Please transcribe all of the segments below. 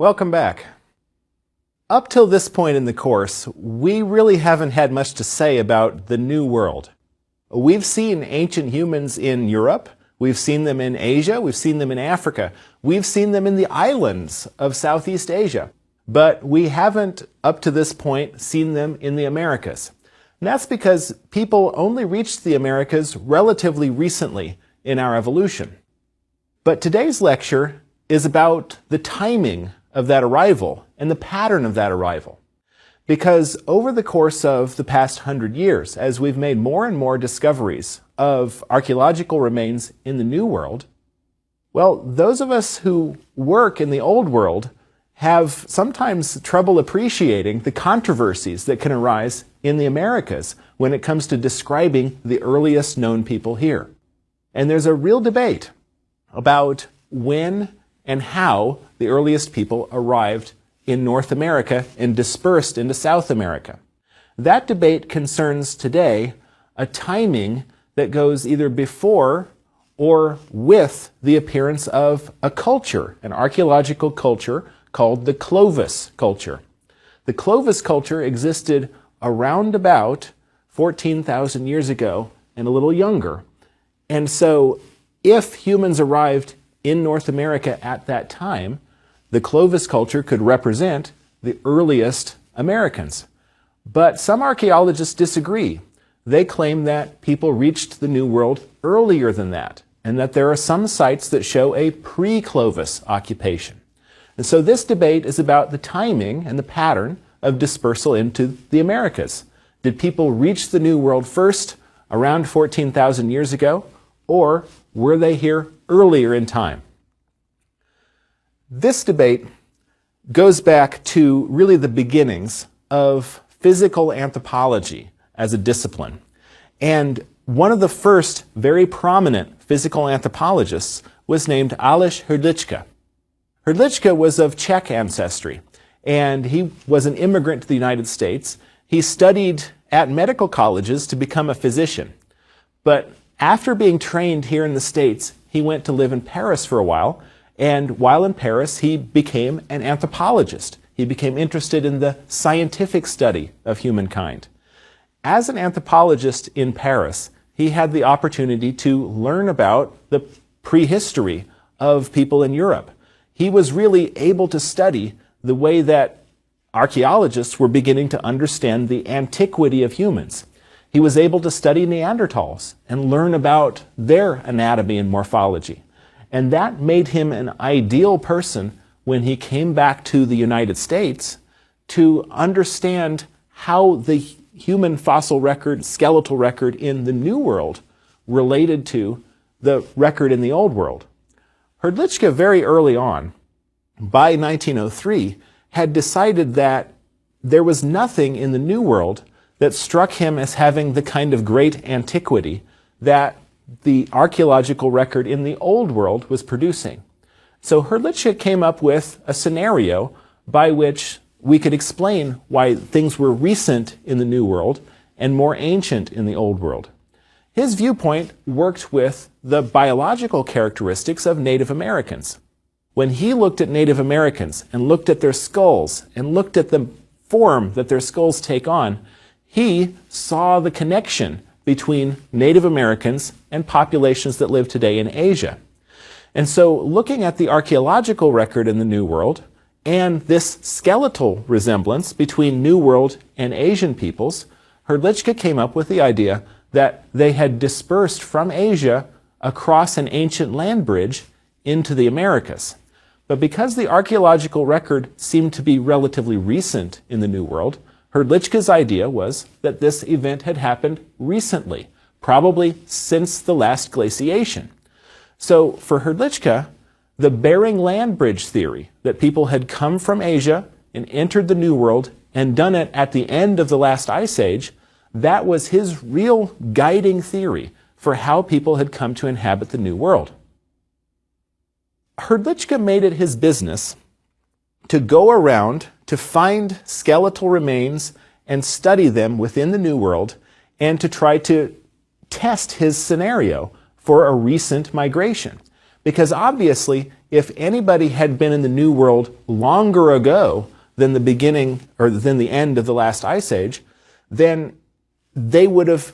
Welcome back. Up till this point in the course, we really haven't had much to say about the New World. We've seen ancient humans in Europe, we've seen them in Asia, we've seen them in Africa, we've seen them in the islands of Southeast Asia, but we haven't, up to this point, seen them in the Americas. And that's because people only reached the Americas relatively recently in our evolution. But today's lecture is about the timing of that arrival and the pattern of that arrival. Because over the course of the past 100 years, as we've made more and more discoveries of archaeological remains in the New World, well, those of us who work in the Old World have sometimes trouble appreciating the controversies that can arise in the Americas when it comes to describing the earliest known people here. And there's a real debate about when and how the earliest people arrived in North America and dispersed into South America. That debate concerns today a timing that goes either before or with the appearance of a culture, an archaeological culture called the Clovis culture. The Clovis culture existed around about 14,000 years ago and a little younger. And so if humans arrived in North America at that time, the Clovis culture could represent the earliest Americans. But some archaeologists disagree. They claim that people reached the New World earlier than that, and that there are some sites that show a pre-Clovis occupation. And so this debate is about the timing and the pattern of dispersal into the Americas. Did people reach the New World first, around 14,000 years ago, or were they here earlier in time? This debate goes back to really the beginnings of physical anthropology as a discipline. And one of the first very prominent physical anthropologists was named Alois Hrdlicka. Hrdlicka was of Czech ancestry, and he was an immigrant to the United States. He studied at medical colleges to become a physician. But after being trained here in the States, he went to live in Paris for a while, and while in Paris, he became an anthropologist. He became interested in the scientific study of humankind. As an anthropologist in Paris, he had the opportunity to learn about the prehistory of people in Europe. He was really able to study the way that archaeologists were beginning to understand the antiquity of humans. He was able to study Neanderthals and learn about their anatomy and morphology. And that made him an ideal person when he came back to the United States to understand how the human fossil record, skeletal record in the New World related to the record in the Old World. Hrdlicka very early on, by 1903, had decided that there was nothing in the New World that struck him as having the kind of great antiquity that the archaeological record in the Old World was producing. So Hrdlicka came up with a scenario by which we could explain why things were recent in the New World and more ancient in the Old World. His viewpoint worked with the biological characteristics of Native Americans. When he looked at Native Americans and looked at their skulls and looked at the form that their skulls take on, he saw the connection between Native Americans and populations that live today in Asia. And so looking at the archaeological record in the New World and this skeletal resemblance between New World and Asian peoples, Hrdlicka came up with the idea that they had dispersed from Asia across an ancient land bridge into the Americas. But because the archaeological record seemed to be relatively recent in the New World, Hrdlicka's idea was that this event had happened recently, probably since the last glaciation. So for Hrdlicka, the Bering Land Bridge theory, that people had come from Asia and entered the New World and done it at the end of the last ice age, that was his real guiding theory for how people had come to inhabit the New World. Hrdlicka made it his business to go around to find skeletal remains and study them within the New World and to try to test his scenario for a recent migration. Because obviously, if anybody had been in the New World longer ago than the beginning or than the end of the last ice age, then they would have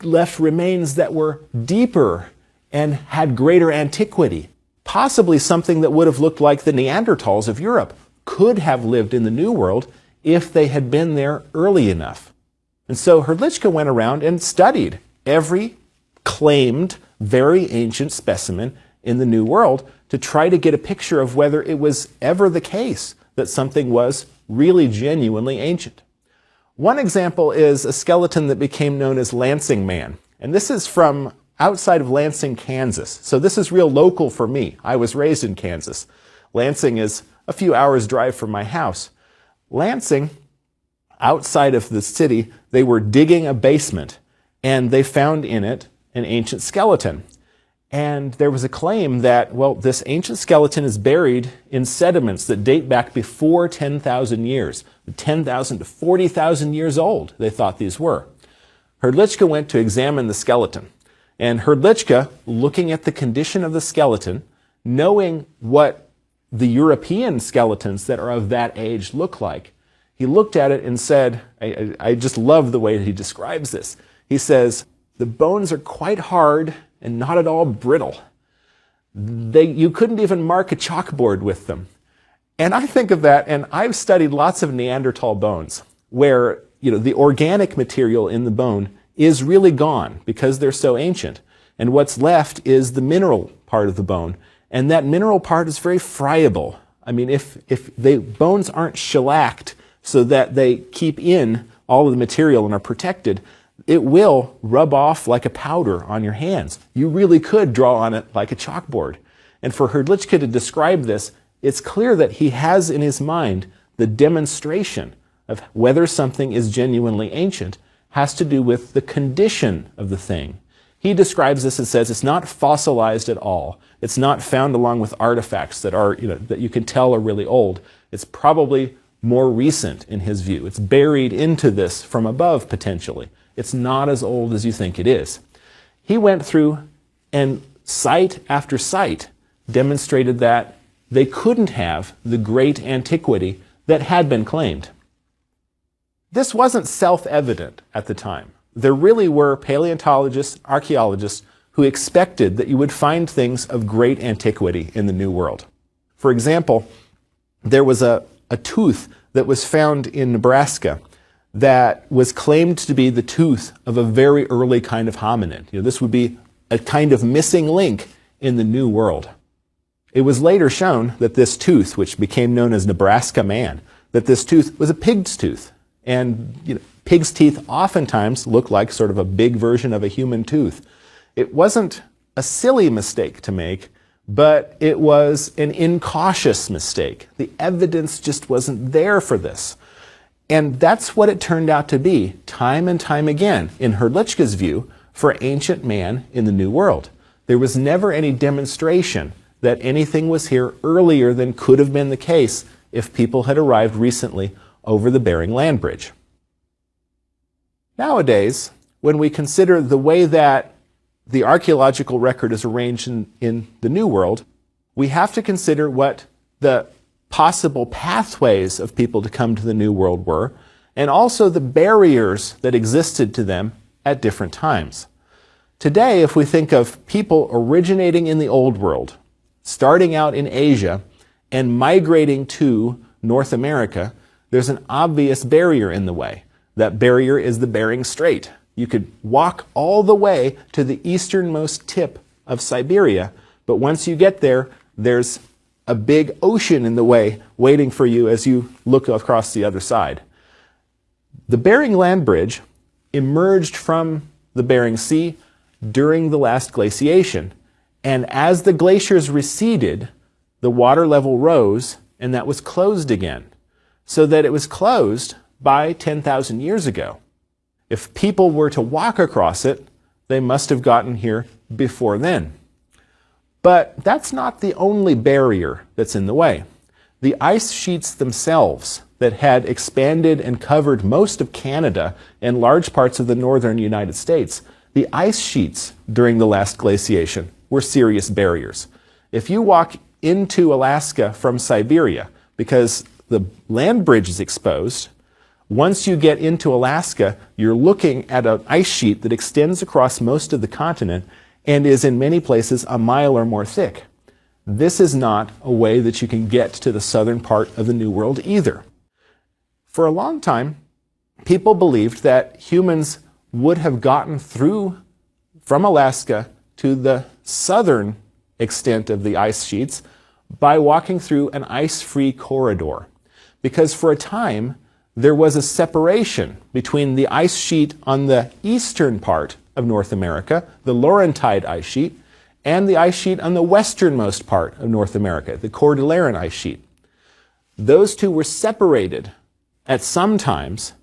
left remains that were deeper and had greater antiquity. Possibly something that would have looked like the Neanderthals of Europe could have lived in the New World if they had been there early enough. And so Hrdlicka went around and studied every claimed very ancient specimen in the New World to try to get a picture of whether it was ever the case that something was really genuinely ancient. One example is a skeleton that became known as Lansing Man. And this is from outside of Lansing, Kansas. So this is real local for me. I was raised in Kansas. Lansing is a few hours' drive from my house. Lansing, outside of the city, they were digging a basement, and they found in it an ancient skeleton. And there was a claim that, well, this ancient skeleton is buried in sediments that date back before 10,000 years. 10,000 to 40,000 years old, they thought these were. Hrdlicka went to examine the skeleton. And Hrdlicka, looking at the condition of the skeleton, knowing what the European skeletons that are of that age look like, he looked at it and said, I just love the way that he describes this. He says, the bones are quite hard and not at all brittle. You couldn't even mark a chalkboard with them. And I think of that, and I've studied lots of Neanderthal bones where, the organic material in the bone is really gone because they're so ancient. And what's left is the mineral part of the bone. And that mineral part is very friable. I mean, if the bones aren't shellacked so that they keep in all of the material and are protected, it will rub off like a powder on your hands. You really could draw on it like a chalkboard. And for Hrdlicka to describe this, it's clear that he has in his mind the demonstration of whether something is genuinely ancient has to do with the condition of the thing. He describes this and says it's not fossilized at all. It's not found along with artifacts that are, that you can tell are really old. It's probably more recent in his view. It's buried into this from above potentially. It's not as old as you think it is. He went through and site after site demonstrated that they couldn't have the great antiquity that had been claimed. This wasn't self-evident at the time. There really were paleontologists, archaeologists, who expected that you would find things of great antiquity in the New World. For example, there was a tooth that was found in Nebraska that was claimed to be the tooth of a very early kind of hominid. This would be a kind of missing link in the New World. It was later shown that this tooth, which became known as Nebraska Man, that this tooth was a pig's tooth. And pig's teeth oftentimes look like sort of a big version of a human tooth. It wasn't a silly mistake to make, but it was an incautious mistake. The evidence just wasn't there for this. And that's what it turned out to be, time and time again, in Hrdlicka's view, for ancient man in the New World. There was never any demonstration that anything was here earlier than could have been the case if people had arrived recently over the Bering Land Bridge. Nowadays, when we consider the way that the archaeological record is arranged in the New World, we have to consider what the possible pathways of people to come to the New World were, and also the barriers that existed to them at different times. Today, if we think of people originating in the Old World, starting out in Asia, and migrating to North America, there's an obvious barrier in the way. That barrier is the Bering Strait. You could walk all the way to the easternmost tip of Siberia, but once you get there, there's a big ocean in the way waiting for you as you look across the other side. The Bering Land Bridge emerged from the Bering Sea during the last glaciation, and as the glaciers receded, the water level rose, and that was closed again, so that it was closed by 10,000 years ago. If people were to walk across it, they must have gotten here before then. But that's not the only barrier that's in the way. The ice sheets themselves that had expanded and covered most of Canada and large parts of the northern United States, the ice sheets during the last glaciation were serious barriers. If you walk into Alaska from Siberia, because the land bridge is exposed, once you get into Alaska, you're looking at an ice sheet that extends across most of the continent and is in many places a mile or more thick. This is not a way that you can get to the southern part of the New World either. For a long time, people believed that humans would have gotten through from Alaska to the southern extent of the ice sheets by walking through an ice-free corridor. Because for a time, there was a separation between the ice sheet on the eastern part of North America, the Laurentide ice sheet, and the ice sheet on the westernmost part of North America, the Cordilleran ice sheet. Those two were separated at some times,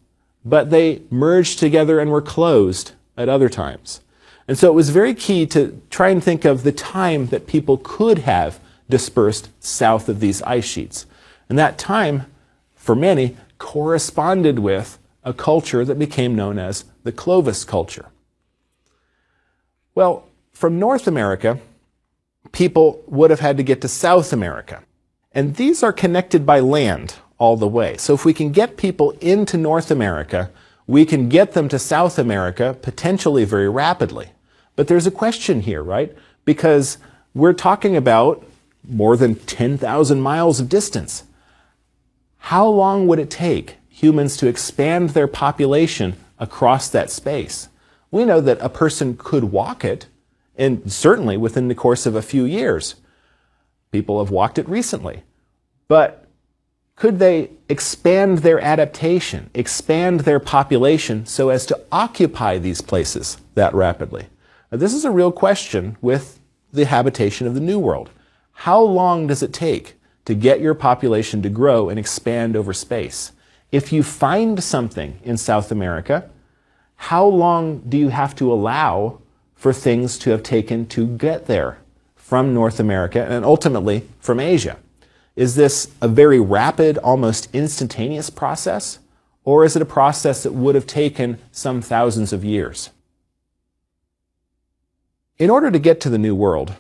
but they merged together and were closed at other times. And so it was very key to try and think of the time that people could have dispersed south of these ice sheets. And that time, for many, corresponded with a culture that became known as the Clovis culture. Well, from North America, people would have had to get to South America. And these are connected by land all the way. So if we can get people into North America, we can get them to South America potentially very rapidly. But there's a question here, right? Because we're talking about more than 10,000 miles of distance. How long would it take humans to expand their population across that space? We know that a person could walk it, and certainly within the course of a few years. People have walked it recently. But could they expand their adaptation, expand their population so as to occupy these places that rapidly? Now, this is a real question with the habitation of the New World. How long does it take to get your population to grow and expand over space? If you find something in South America, how long do you have to allow for things to have taken to get there from North America and ultimately from Asia? Is this a very rapid, almost instantaneous process? Or is it a process that would have taken some thousands of years? In order to get to the New World,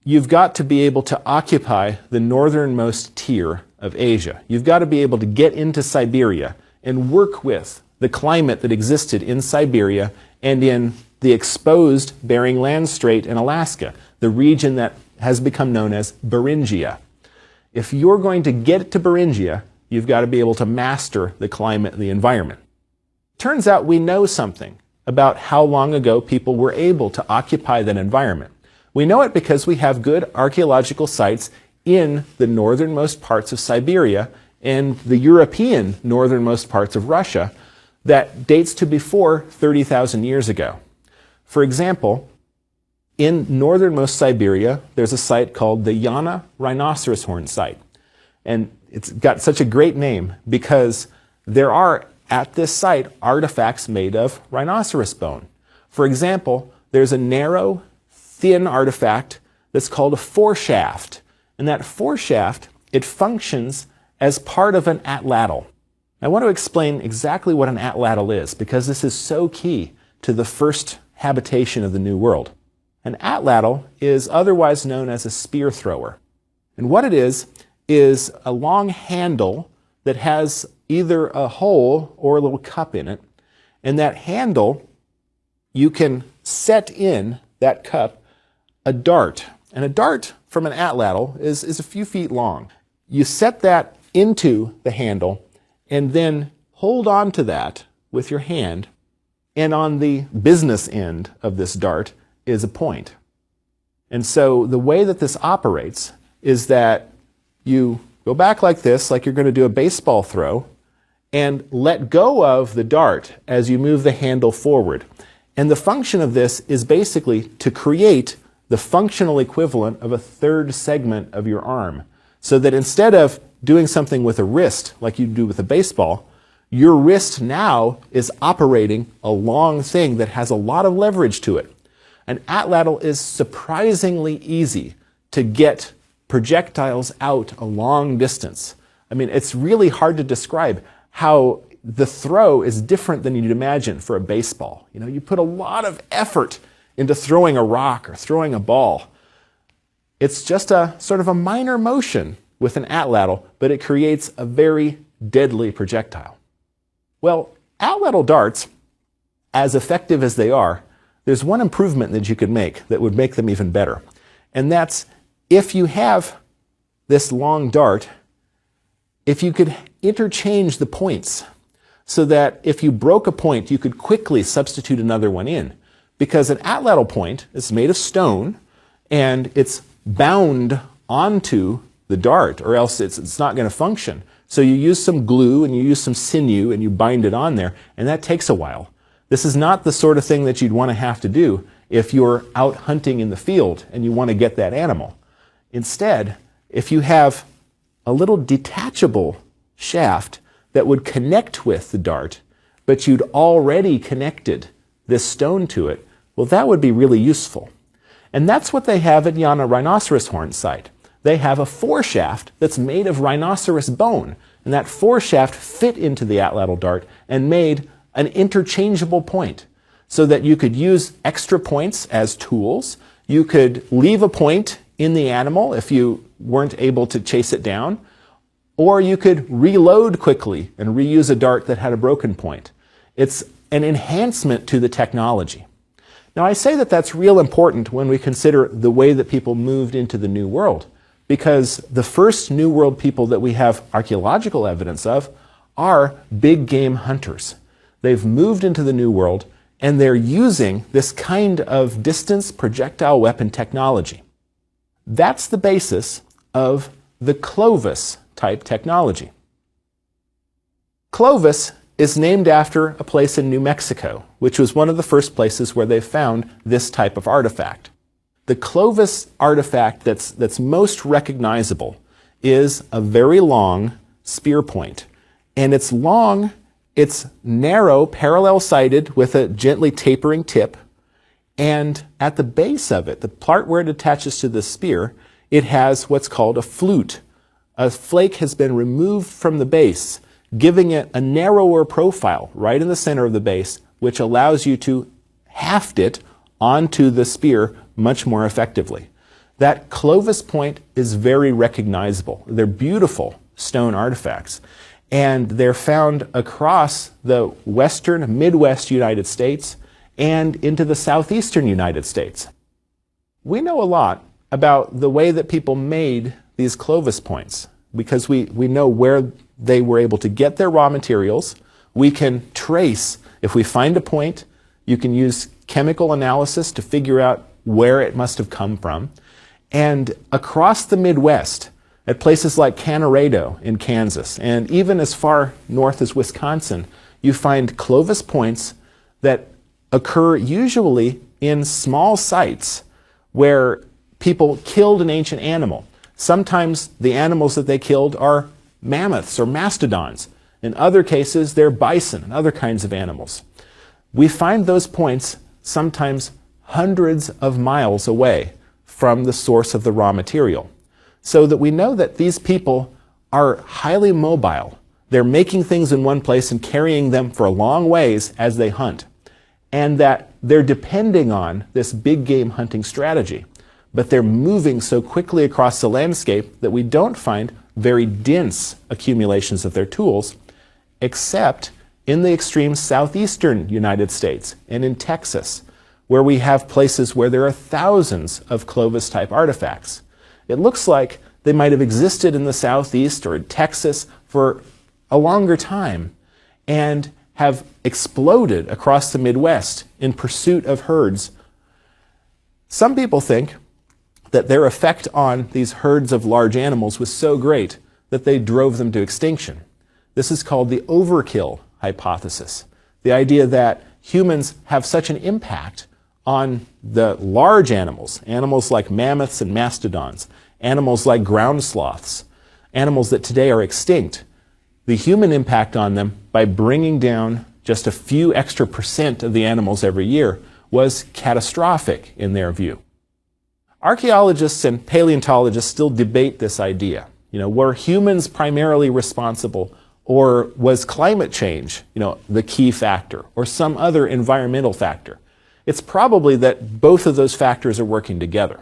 you've got to be able to occupy the northernmost tier of Asia. You've got to be able to get into Siberia and work with the climate that existed in Siberia and in the exposed Bering Land Strait in Alaska, the region that has become known as Beringia. If you're going to get to Beringia, you've got to be able to master the climate and the environment. Turns out we know something about how long ago people were able to occupy that environment. We know it because we have good archaeological sites in the northernmost parts of Siberia and the European northernmost parts of Russia that dates to before 30,000 years ago. For example, in northernmost Siberia, there's a site called the Yana rhinoceros horn site. And it's got such a great name because there are, at this site, artifacts made of rhinoceros bone. For example, there's a narrow, thin artifact that's called a foreshaft. And that foreshaft, it functions as part of an atlatl. I want to explain exactly what an atlatl is because this is so key to the first habitation of the New World. An atlatl is otherwise known as a spear thrower. And what it is a long handle that has either a hole or a little cup in it. And that handle, you can set in that cup a dart. And a dart from an atlatl is a few feet long. You set that into the handle and then hold on to that with your hand. And on the business end of this dart is a point. And so the way that this operates is that you go back like this, like you're going to do a baseball throw, and let go of the dart as you move the handle forward. And the function of this is basically to create the functional equivalent of a third segment of your arm. So that instead of doing something with a wrist like you do with a baseball, your wrist now is operating a long thing that has a lot of leverage to it. An atlatl is surprisingly easy to get projectiles out a long distance. I mean, it's really hard to describe how the throw is different than you'd imagine for a baseball. You know, you put a lot of effort into throwing a rock or throwing a ball. It's just a sort of a minor motion with an atlatl, but it creates a very deadly projectile. Well, atlatl darts, as effective as they are, there's one improvement that you could make that would make them even better. And that's if you have this long dart, if you could interchange the points so that if you broke a point, you could quickly substitute another one in. Because an atlatl point is made of stone and it's bound onto the dart, or else it's not going to function. So you use some glue and you use some sinew and you bind it on there, and that takes a while. This is not the sort of thing that you'd want to have to do if you're out hunting in the field and you want to get that animal. Instead, if you have a little detachable shaft that would connect with the dart, but you'd already connected this stone to it, well, that would be really useful. And that's what they have at Yana rhinoceros horn site. They have a foreshaft that's made of rhinoceros bone, and that foreshaft fit into the atlatl dart and made an interchangeable point so that you could use extra points as tools. You could leave a point in the animal if you weren't able to chase it down, or you could reload quickly and reuse a dart that had a broken point. It's an enhancement to the technology. Now, I say that that's real important when we consider the way that people moved into the New World, because the first New World people that we have archaeological evidence of are big game hunters. They've moved into the New World, and they're using this kind of distance projectile weapon technology. That's the basis of the Clovis type technology. Clovis is named after a place in New Mexico, which was one of the first places where they found this type of artifact. The Clovis artifact that's most recognizable is a very long spear point. And it's long, it's narrow, parallel-sided with a gently tapering tip. And at the base of it, the part where it attaches to the spear, it has what's called a flute. A flake has been removed from the base, giving it a narrower profile right in the center of the base, which allows you to haft it onto the spear much more effectively. That Clovis point is very recognizable. They're beautiful stone artifacts, and they're found across the western, Midwest United States and into the southeastern United States. We know a lot about the way that people made these Clovis points because we know where they were able to get their raw materials. We can trace, if we find a point, you can use chemical analysis to figure out where it must have come from. And across the Midwest, at places like Canaredo in Kansas, and even as far north as Wisconsin, you find Clovis points that occur usually in small sites where people killed an ancient animal. Sometimes the animals that they killed are mammoths or mastodons. In other cases, they're bison and other kinds of animals. We find those points sometimes hundreds of miles away from the source of the raw material, so that we know that these people are highly mobile. They're making things in one place and carrying them for a long ways as they hunt, and that they're depending on this big game hunting strategy. But they're moving so quickly across the landscape that we don't find very dense accumulations of their tools, except in the extreme southeastern United States and in Texas, where we have places where there are thousands of Clovis-type artifacts. It looks like they might have existed in the southeast or in Texas for a longer time and have exploded across the Midwest in pursuit of herds. Some people think that their effect on these herds of large animals was so great that they drove them to extinction. This is called the overkill hypothesis. The idea that humans have such an impact on the large animals, animals like mammoths and mastodons, animals like ground sloths, animals that today are extinct, the human impact on them by bringing down just a few extra % of the animals every year was catastrophic in their view. Archaeologists and paleontologists still debate this idea. Were humans primarily responsible, or was climate change, the key factor, or some other environmental factor? It's probably that both of those factors are working together.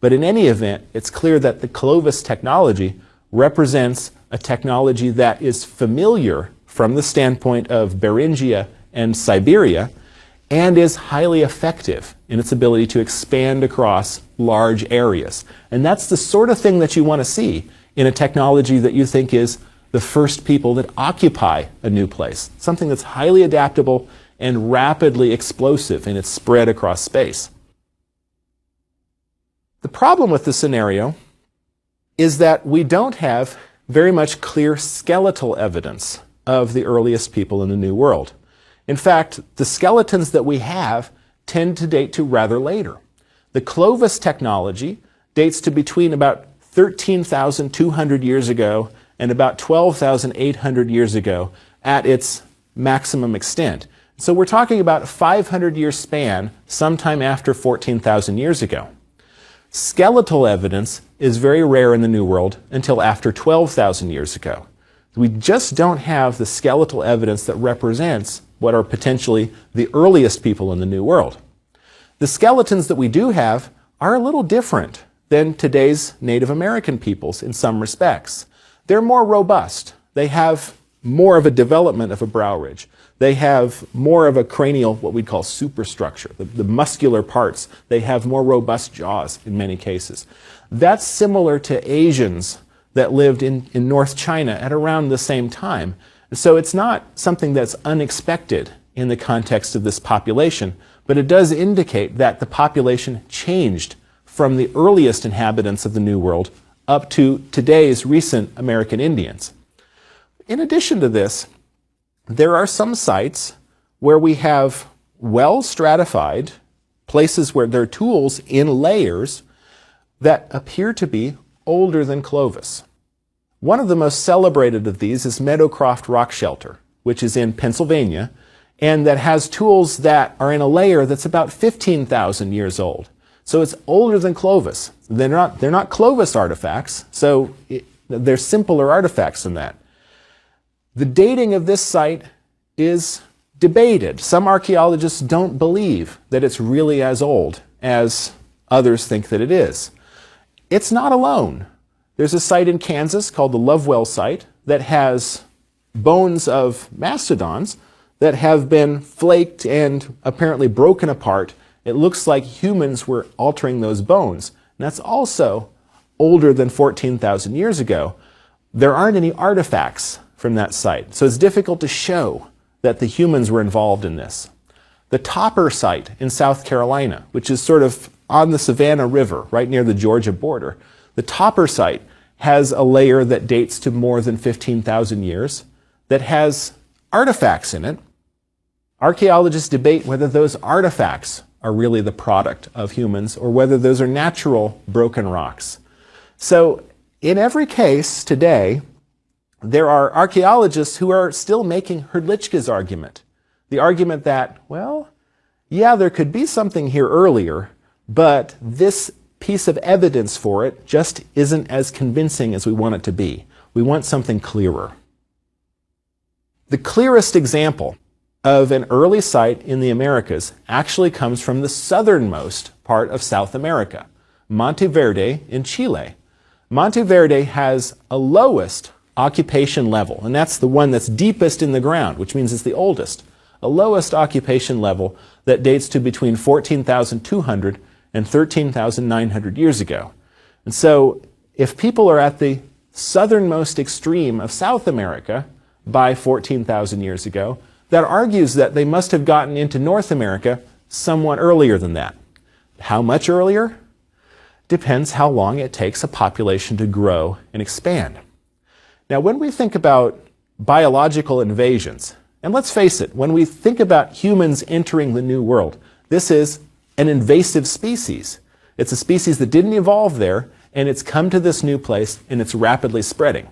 But in any event, it's clear that the Clovis technology represents a technology that is familiar from the standpoint of Beringia and Siberia, and is highly effective in its ability to expand across large areas. And that's the sort of thing that you want to see in a technology that you think is the first people that occupy a new place. Something that's highly adaptable and rapidly explosive in its spread across space. The problem with this scenario is that we don't have very much clear skeletal evidence of the earliest people in the New World. In fact, the skeletons that we have tend to date to rather later. The Clovis technology dates to between about 13,200 years ago and about 12,800 years ago at its maximum extent. So we're talking about a 500-year span sometime after 14,000 years ago. Skeletal evidence is very rare in the New World until after 12,000 years ago. We just don't have the skeletal evidence that represents what are potentially the earliest people in the New World. The skeletons that we do have are a little different than today's Native American peoples in some respects. They're more robust. They have more of a development of a brow ridge. They have more of a cranial, what we'd call superstructure, the muscular parts. They have more robust jaws in many cases. That's similar to Asians that lived in North China at around the same time. So it's not something that's unexpected in the context of this population, but it does indicate that the population changed from the earliest inhabitants of the New World up to today's recent American Indians. In addition to this, there are some sites where we have well stratified places where there are tools in layers that appear to be older than Clovis. One of the most celebrated of these is Meadowcroft Rock Shelter, which is in Pennsylvania, and that has tools that are in a layer that's about 15,000 years old. So it's older than Clovis. They're not Clovis artifacts, so they're simpler artifacts than that. The dating of this site is debated. Some archaeologists don't believe that it's really as old as others think that it is. It's not alone. There's a site in Kansas called the Lovewell site that has bones of mastodons that have been flaked and apparently broken apart. It looks like humans were altering those bones. And that's also older than 14,000 years ago. There aren't any artifacts from that site, so it's difficult to show that the humans were involved in this. The Topper site in South Carolina, which is sort of on the Savannah River, right near the Georgia border, the Topper site has a layer that dates to more than 15,000 years that has artifacts in it. Archaeologists debate whether those artifacts are really the product of humans or whether those are natural broken rocks. So in every case today, there are archaeologists who are still making Hrdlička's argument. The argument that, well, yeah, there could be something here earlier, but this piece of evidence for it just isn't as convincing as we want it to be. We want something clearer. The clearest example of an early site in the Americas actually comes from the southernmost part of South America, Monteverde in Chile. Monteverde has a lowest occupation level, and that's the one that's deepest in the ground, which means it's the oldest. A lowest occupation level that dates to between 14,200 and 13,900 years ago. And so if people are at the southernmost extreme of South America by 14,000 years ago, that argues that they must have gotten into North America somewhat earlier than that. How much earlier? Depends how long it takes a population to grow and expand. Now, when we think about biological invasions, and let's face it, when we think about humans entering the New World, this is an invasive species. It's a species that didn't evolve there, and it's come to this new place, and it's rapidly spreading.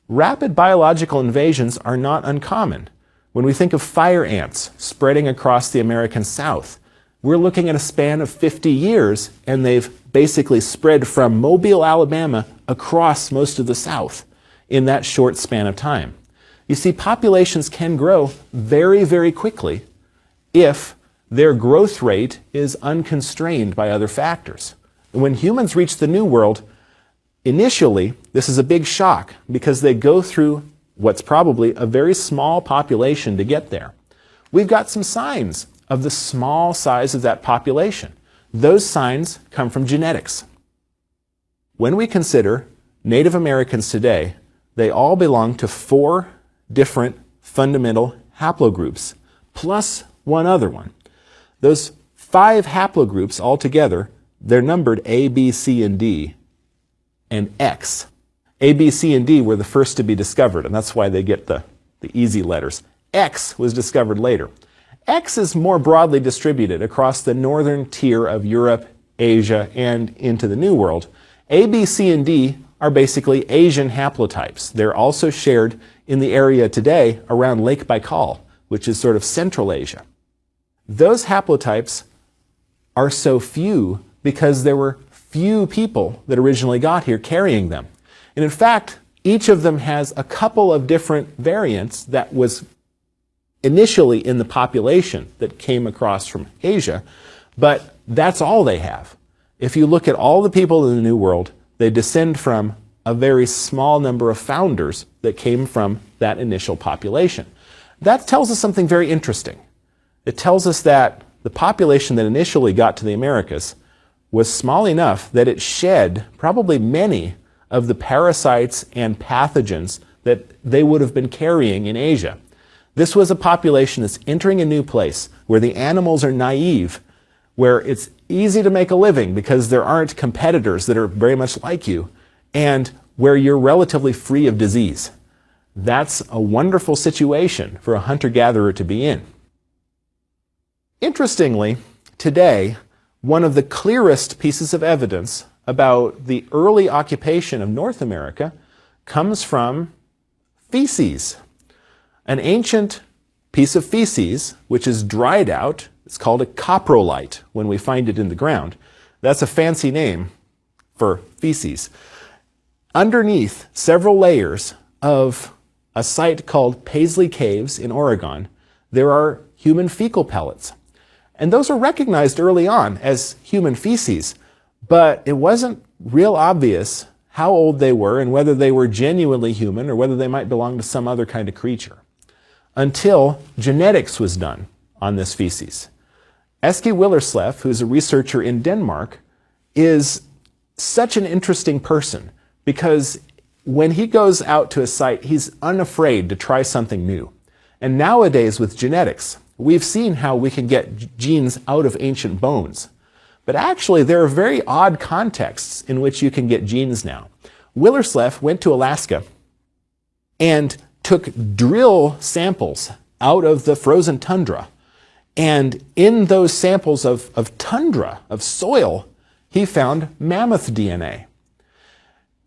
Rapid biological invasions are not uncommon. When we think of fire ants spreading across the American South, we're looking at a span of 50 years, and they've basically spread from Mobile, Alabama, across most of the South in that short span of time. You see, populations can grow very, very quickly if their growth rate is unconstrained by other factors. When humans reach the New World, initially, this is a big shock because they go through what's probably a very small population to get there. We've got some signs of the small size of that population. Those signs come from genetics. When we consider Native Americans today, they all belong to 4 different fundamental haplogroups, plus one other one. Those 5 haplogroups altogether, they're numbered A, B, C, and D, and X. A, B, C, and D were the first to be discovered, and that's why they get the easy letters. X was discovered later. X is more broadly distributed across the northern tier of Europe, Asia, and into the New World. A, B, C, and D are basically Asian haplotypes. They're also shared in the area today around Lake Baikal, which is sort of Central Asia. Those haplotypes are so few because there were few people that originally got here carrying them. And in fact, each of them has a couple of different variants that was initially in the population that came across from Asia, but that's all they have. If you look at all the people in the New World, they descend from a very small number of founders that came from that initial population. That tells us something very interesting. It tells us that the population that initially got to the Americas was small enough that it shed probably many of the parasites and pathogens that they would have been carrying in Asia. This was a population that's entering a new place where the animals are naive, where it's easy to make a living because there aren't competitors that are very much like you, and where you're relatively free of disease. That's a wonderful situation for a hunter-gatherer to be in. Interestingly, today, one of the clearest pieces of evidence about the early occupation of North America comes from feces. An ancient piece of feces, which is dried out, it's called a coprolite when we find it in the ground. That's a fancy name for feces. Underneath several layers of a site called Paisley Caves in Oregon, there are human fecal pellets. And those were recognized early on as human feces, but it wasn't real obvious how old they were and whether they were genuinely human or whether they might belong to some other kind of creature, until genetics was done on this feces. Eske Willerslev, who's a researcher in Denmark, is such an interesting person because when he goes out to a site, he's unafraid to try something new. And nowadays with genetics, we've seen how we can get genes out of ancient bones. But actually, there are very odd contexts in which you can get genes now. Willerslev went to Alaska and took drill samples out of the frozen tundra. And in those samples of tundra, of soil, he found mammoth DNA.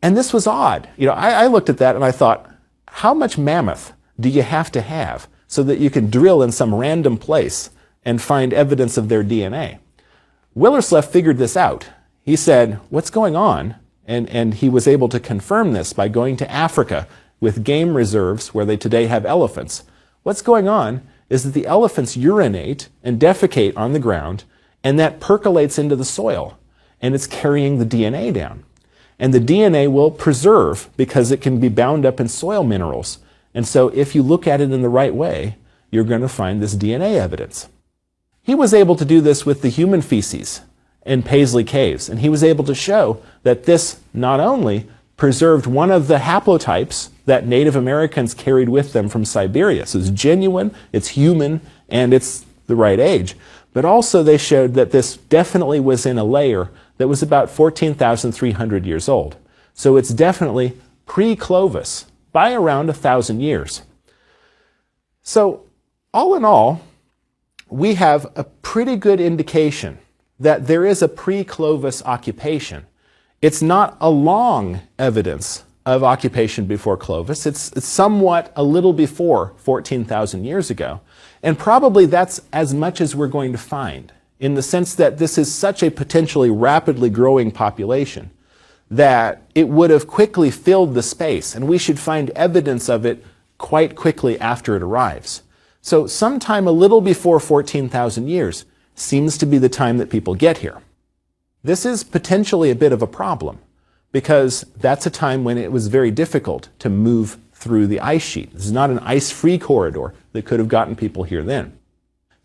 And this was odd. You know, I looked at that and I thought, how much mammoth do you have to have so that you can drill in some random place and find evidence of their DNA? Willerslev figured this out. He said, what's going on? And he was able to confirm this by going to Africa with game reserves where they today have elephants. What's going on is that the elephants urinate and defecate on the ground, and that percolates into the soil, and it's carrying the DNA down. And the DNA will preserve because it can be bound up in soil minerals. And so if you look at it in the right way, you're going to find this DNA evidence. He was able to do this with the human feces in Paisley Caves, and he was able to show that this not only preserved one of the haplotypes that Native Americans carried with them from Siberia. So it's genuine, it's human, and it's the right age. But also they showed that this definitely was in a layer that was about 14,300 years old. So it's definitely Pre Clovis by around 1,000 years. So all in all, we have a pretty good indication that there is a Pre Clovis occupation. It's not a long evidence of occupation before Clovis. It's somewhat a little before 14,000 years ago. And probably that's as much as we're going to find, in the sense that this is such a potentially rapidly growing population that it would have quickly filled the space, and we should find evidence of it quite quickly after it arrives. So sometime a little before 14,000 years, seems to be the time that people get here. This is potentially a bit of a problem because that's a time when it was very difficult to move through the ice sheet. This is not an ice-free corridor that could have gotten people here then.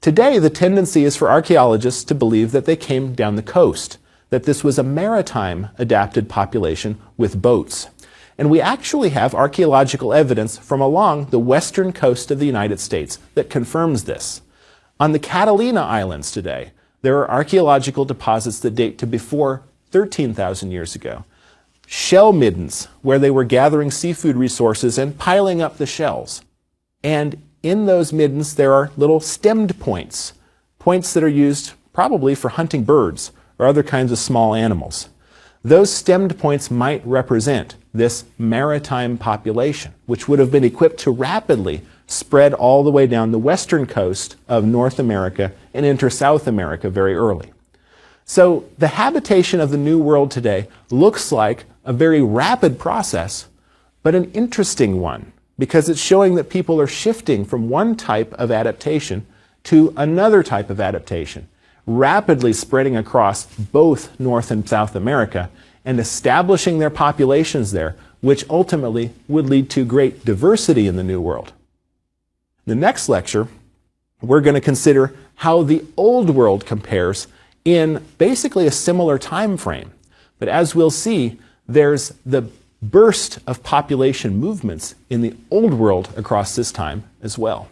Today, the tendency is for archaeologists to believe that they came down the coast, that this was a maritime adapted population with boats. And we actually have archaeological evidence from along the western coast of the United States that confirms this. On the Catalina Islands today, there are archaeological deposits that date to before 13,000 years ago. Shell middens, where they were gathering seafood resources and piling up the shells. And in those middens, there are little stemmed points, points that are used probably for hunting birds or other kinds of small animals. Those stemmed points might represent this maritime population, which would have been equipped to rapidly spread all the way down the western coast of North America and enter South America very early. So the habitation of the New World today looks like a very rapid process, but an interesting one, because it's showing that people are shifting from one type of adaptation to another type of adaptation, rapidly spreading across both North and South America and establishing their populations there, which ultimately would lead to great diversity in the New World. In the next lecture, we're going to consider how the Old World compares in basically a similar time frame. But as we'll see, there's the burst of population movements in the Old World across this time as well.